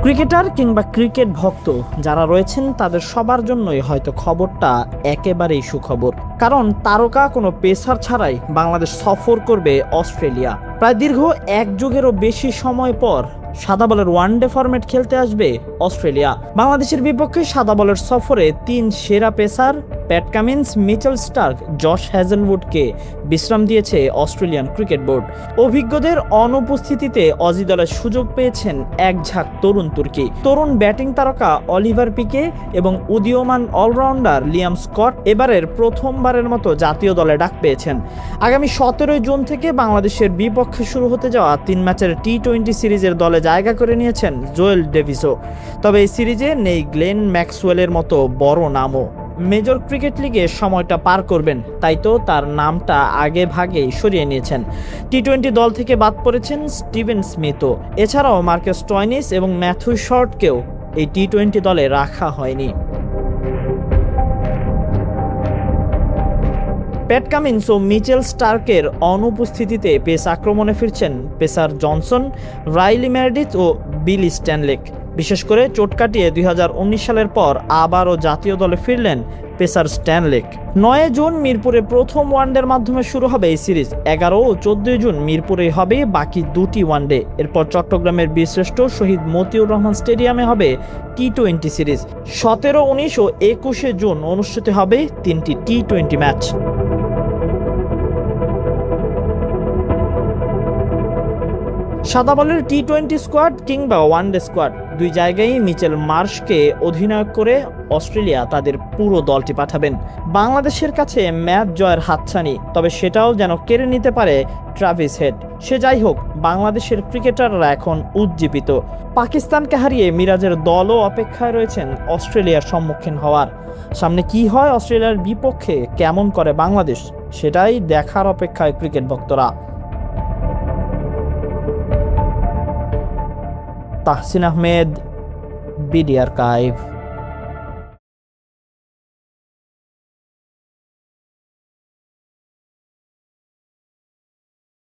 Cricketer কিংবা cricket ভক্ত যারা রয়েছেন তাদের সবার জন্যই হয়তো খবরটা একেবারেই সুখবর। কারণ তারকা কোনো পেসার ছাড়াই বাংলাদেশ সফর করবে অস্ট্রেলিয়া। প্রায় দীর্ঘ এক যুগেরও বেশি সময় পর সাদা বলের ওয়ানডে ফরম্যাট খেলতে আসবে অস্ট্রেলিয়া। বাংলাদেশের বিপক্ষে সাদা বলের সফরে ৩ সেরা pacer Pat Cummins, Mitchell Starc, Josh হ্যাজেলউডকে বিশ্রাম দিয়েছে অস্ট্রেলিয়ান ক্রিকেট বোর্ড। অভিজ্ঞদের অনুপস্থিতিতে অজি দলের সুযোগ পেয়েছেন এক ঝাঁক তরুণ তুর্কি। তরুণ ব্যাটিং তারকা অলিভার পিকে এবং উদীয়মান অলরাউন্ডার লিয়াম স্কট এবারের প্রথমবারের মতো জাতীয় দলে ডাক পেয়েছেন। আগামী 17 জুন থেকে বাংলাদেশের বিপক্ষে শুরু হতে যাওয়া 3 ম্যাচের টি-20 সিরিজের দলে জায়গা করে নিয়েছেন জোয়েল ডেভিসও। তবে এই সিরিজে নেই গ্লেন ম্যাক্সওয়েলের মতো বড় নামও। মেজর ক্রিকেট লিগে সময়টা পার করবেন, তাই তো তার নামটা আগে ভাগেই সরিয়ে নিয়েছেন। টি-20 দল থেকে বাদ পড়েছেন স্টিভেন স্মিথও। এছাড়াও মার্কাস স্টয়নিস এবং ম্যাথিউ শর্টকেও এই টি-20 দলে রাখা হয়নি। প্যাট কামিন্স ও মিচেল স্টার্কের অনুপস্থিতিতে পেস আক্রমণে ফিরছেন পেসার জনসন, রাইলি মেরেডিথ ও বিলি স্ট্যানলেক। বিশেষ করে চোট কাটিয়ে 2019 সালের পর আবারও জাতীয় দলে ফিরলেন পেসার স্ট্যানলেক। 9 জুন মিরপুরে প্রথম ওয়ানডের মাধ্যমে শুরু হবে এই সিরিজ। 11 ও 14 জুন মিরপুরেই হবে বাকি দুটি ওয়ানডে। এরপর চট্টগ্রামের বীরশ্রেষ্ঠ শহীদ মতিউর রহমান স্টেডিয়ামে হবে টি-20 সিরিজ। 17, 19 ও 21 জুন অনুষ্ঠিত হবে 3টি টি-20 ম্যাচ। সাদা বলের টি-20 স্কোয়াড কিংবা ওয়ানডে স্কোয়াড দুই জায়গায় মিচেল মার্শকে অধিনায়ক করে অস্ট্রেলিয়া তাদের পুরো দলটি পাঠাবেন। বাংলাদেশের কাছে ম্যাচ জয়ের হাতছানি, তবে সেটাও যেন কেড়ে নিতে পারে ট্রাভিস হেড। সে যাই হোক, বাংলাদেশের ক্রিকেটাররা এখন উজ্জীবিত। পাকিস্তানকে হারিয়ে মিরাজের দলও অপেক্ষায় রয়েছেন অস্ট্রেলিয়ার সম্মুখীন হওয়ার। সামনে কি হয় অস্ট্রেলিয়ার বিপক্ষে, কেমন করে বাংলাদেশ, সেটাই দেখার অপেক্ষায় ক্রিকেট ভক্তরা। Tahsin Ahmed, BD archive.